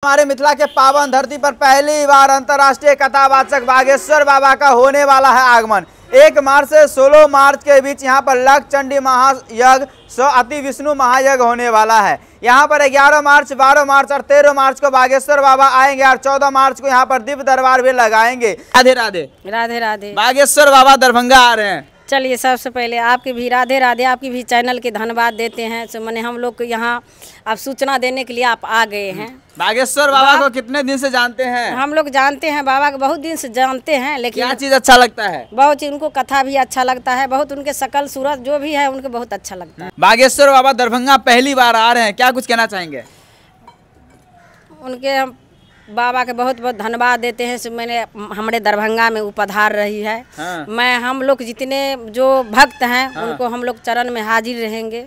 हमारे मिथिला के पावन धरती पर पहली बार अंतर्राष्ट्रीय कथावाचक बागेश्वर बाबा का होने वाला है आगमन। 1 मार्च से 16 मार्च के बीच यहाँ पर लक्ष चंडी महायज्ञ सो अति विष्णु महायज्ञ होने वाला है। यहाँ पर 11 मार्च, 12 मार्च और 13 मार्च को बागेश्वर बाबा आएंगे और 14 मार्च को यहाँ पर दिव्य दरबार भी लगाएंगे। राधे राधे राधे राधे। बागेश्वर बाबा दरभंगा आ रहे हैं। चलिए सबसे पहले आपकी भी राधे राधे, आपकी भी चैनल के धन्यवाद देते हैं। सो मैंने हम लोग को यहाँ आप सूचना देने के लिए आप आ गए हैं। बागेश्वर बाबा को कितने दिन से जानते हैं? हम लोग जानते हैं बाबा को बहुत दिन से जानते हैं, लेकिन क्या चीज अच्छा लगता है? बहुत उनको कथा भी अच्छा लगता है, बहुत उनके शकल सूरत जो भी है उनको बहुत अच्छा लगता है। बागेश्वर बाबा दरभंगा पहली बार आ रहे हैं, क्या कुछ कहना चाहेंगे? उनके हम बाबा के बहुत बहुत धन्यवाद देते हैं। सो मैंने हमारे दरभंगा में उपधार रही है। हाँ। मैं हम लोग जितने जो भक्त हैं हाँ। उनको हम लोग चरण में हाजिर रहेंगे।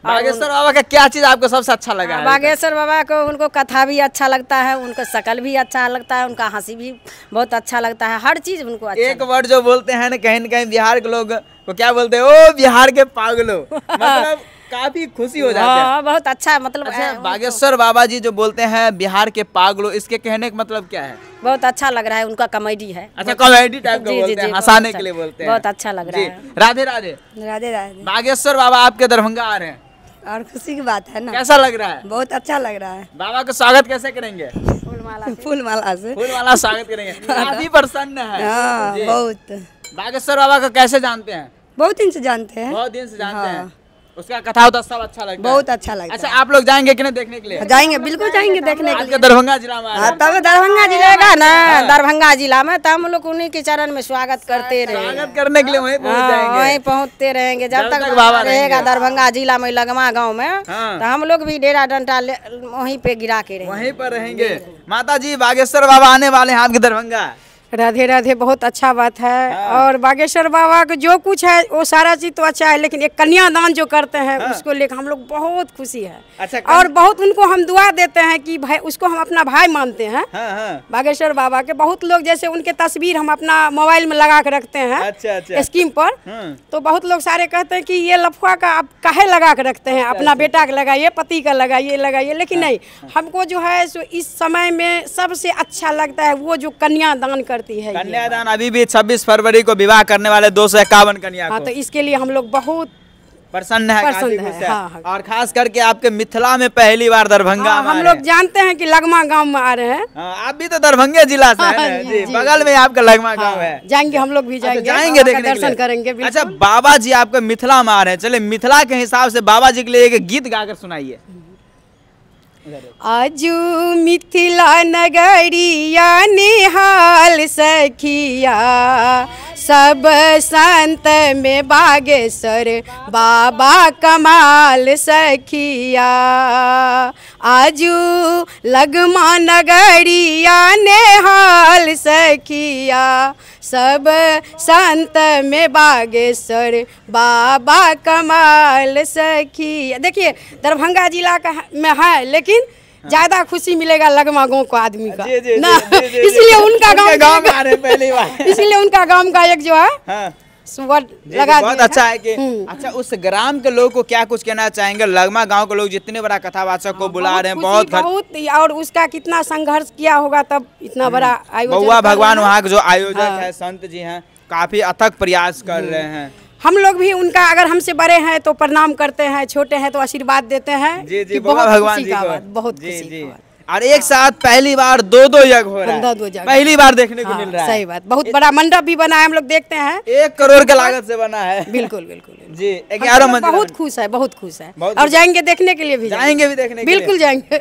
बागेश्वर बाबा का क्या चीज आपको सबसे अच्छा लगा? बागेश्वर बाबा को उनको कथा भी अच्छा लगता है, उनको शकल भी अच्छा लगता है, उनका हंसी भी बहुत अच्छा लगता है, हर चीज उनको अच्छा। एक वर्ड जो बोलते हैं ना कहीं न कहीं बिहार के लोग को क्या बोलते हैं, ओ बिहार के पागलो, मतलब काफी खुशी हो जाती है। बहुत अच्छा मतलब अच्छा, बागेश्वर बाबा जी जो बोलते हैं बिहार के पागलो, इसके कहने का मतलब क्या है? बहुत अच्छा लग रहा है, उनका कॉमेडी है। अच्छा, कॉमेडी टाइप का बोलते हैं, हंसाने के लिए बोलते हैं। बहुत अच्छा लग रहा है। राधे राधे। राधे राधे। बागेश्वर बाबा आपके दरभंगा आ रहे हैं और खुशी की बात है ना। कैसा लग रहा है? बहुत अच्छा लग रहा है। बाबा का स्वागत कैसे करेंगे? फूलमाला से स्वागत करेंगे। काफी प्रसन्न है। बहुत। बागेश्वर बाबा को कैसे जानते हैं? बहुत दिन से जानते हैं। बहुत दिन से जानते हैं। उसका कथा होता सब अच्छा लगता है। बहुत अच्छा लगता है। अच्छा, आप लोग जाएंगे कि नहीं देखने के लिए? जाएंगे, बिल्कुल जाएंगे देखने के लिए। दरभंगा जिला में तब दरभंगा जिले का ना, दरभंगा जिला में तब हम लोग उन्हीं के चरण में स्वागत करते रहेंगे। स्वागत करने के लिए वहीं पहुंच जाएंगे। वहीं पहुंचते रहेंगे जब तक बाबा रहेगा दरभंगा जिला में, लगमा गाँव में। तो हम लोग भी डेरा डंडा वहीं पे गिरा के रहेंगे, वहीं पर रहेंगे। माता जी, बागेश्वर बाबा आने वाले हैं आपके दरभंगा। राधे राधे। बहुत अच्छा बात है। और बागेश्वर बाबा का जो कुछ है वो सारा चीज तो अच्छा है, लेकिन एक कन्यादान जो करते हैं उसको लेकर हम लोग बहुत खुशी है। अच्छा, और बहुत उनको हम दुआ देते हैं कि भाई उसको हम अपना भाई मानते हैं। बागेश्वर बाबा के बहुत लोग जैसे उनके तस्वीर हम अपना मोबाइल में लगा के रखते हैं। अच्छा। स्कीम पर। तो बहुत लोग सारे कहते हैं कि ये लफुआ का आप काहे लगा के रखते हैं, अपना बेटा का लगाइए, पति का लगाइए, लेकिन नहीं, हमको जो है इस समय में सबसे अच्छा लगता है वो जो कन्यादान है। कन्यादान अभी भी 26 फरवरी को विवाह करने वाले 251 कन्या को। तो इसके लिए हम लोग बहुत प्रसन्न है। हाँ। और खास करके आपके मिथिला में पहली बार दरभंगा हम लोग जानते हैं कि लगमा गांव में आ रहे हैं। आप भी तो दरभंगे जिला से हैं जी, बगल में आपका लगमा गांव है। जाएंगे, हम लोग भी जाएंगे देखने दर्शन करेंगे। अच्छा, बाबा जी आपके मिथिला में आ रहे हैं, चले मिथिला के हिसाब से बाबा जी के लिए एक गीत गाकर सुनाइए। आजू मिथिला नगरिया निहाल सखिया, सब संत में बागेश्वर बाबा कमाल सखिया। आजू लगमा नगरिया निहाल सखिया, सब संत में बागेश्वर बाबा कमाल सखिया। देखिए दरभंगा जिला का में है, लेकिन ज्यादा खुशी मिलेगा लगमा गाँव को आदमी का ना, इसलिए उनका गाँव पहली बार, इसलिए उनका गाँव का एक जो है लगा बहुत अच्छा है कि अच्छा उस ग्राम के लोग को क्या कुछ कहना चाहेंगे? लगमा गांव के लोग जितने बड़ा कथावाचक को बुला रहे हैं, बहुत और उसका कितना संघर्ष किया होगा तब इतना बड़ा आयोजन। बउआ भगवान वहाँ के जो आयोजक है, संत जी हैं, काफी अथक प्रयास कर रहे हैं। हम लोग भी उनका, अगर हमसे बड़े हैं तो प्रणाम करते हैं, छोटे हैं तो आशीर्वाद देते हैं। जी, बहुत भगवान जी को बहुत खुशी। और एक साथ पहली बार दो यज्ञ हो रहा है, पहली बार देखने को मिल रहा है। सही बात। बहुत बड़ा मंडप भी बना है, हम लोग देखते हैं, 1 करोड़ के लागत से बना है। बिल्कुल जी। 11 मंजिल। बहुत खुश है, बहुत खुश है। और जाएंगे देखने के लिए भी, जाएंगे भी देखने के लिए। बिल्कुल जाएंगे।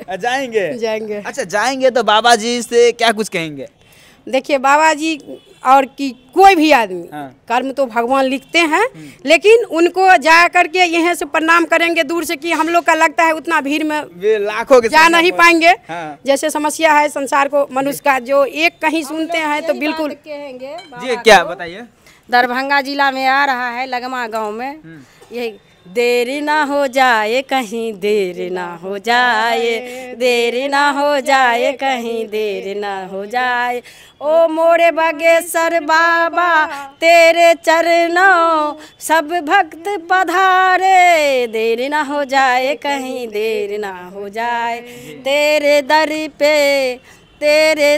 अच्छा, जाएंगे तो बाबा जी से क्या कुछ कहेंगे? देखिए बाबा जी और कि कोई भी आदमी कर्म तो भगवान लिखते हैं, लेकिन उनको जा करके यहाँ से प्रणाम करेंगे दूर से, कि हम लोग का लगता है उतना भीड़ में लाखों के जा नहीं पाएंगे। जैसे समस्या है संसार को मनुष्य का, जो एक कहीं सुनते हैं तो बिल्कुल। जी, क्या बताइए? दरभंगा जिला में आ रहा है लगमा गांव में, यही देरी ना हो जाए कहीं देर ना हो जाए, देरी ना हो जाए कहीं देर ना हो जाए। ओ मोरे बागेश्वर बाबा तेरे चरणों सब भक्त पधारे, देर ना हो जाए कहीं देर ना हो जाए। तेरे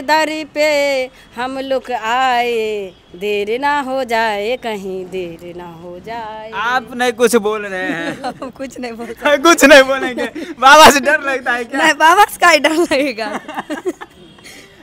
दर पे हम लोग आए, देर ना हो जाए कहीं देर ना हो जाए। आप नहीं कुछ बोल रहे हैं? हम कुछ नहीं बोल कुछ नहीं बोलेंगे? बाबा से डर लगता है क्या? नहीं, बाबा से का ही डर लगेगा।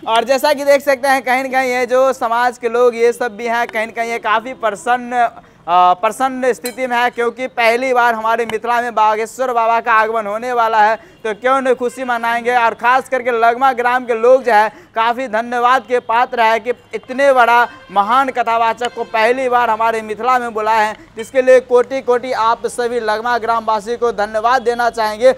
और जैसा कि देख सकते हैं कहीं न कहीं ये जो समाज के लोग ये सब भी हैं, कहीं न कहीं ये काफ़ी प्रसन्न स्थिति में है, क्योंकि पहली बार हमारे मिथिला में बागेश्वर बाबा का आगमन होने वाला है। तो क्यों नहीं खुशी मनाएंगे। और ख़ास करके लगमा ग्राम के लोग जो है काफ़ी धन्यवाद के पात्र है कि इतने बड़ा महान कथावाचक को पहली बार हमारे मिथिला में बुलाए हैं, जिसके लिए कोटि कोटि आप सभी लगमा ग्राम वासी को धन्यवाद देना चाहेंगे।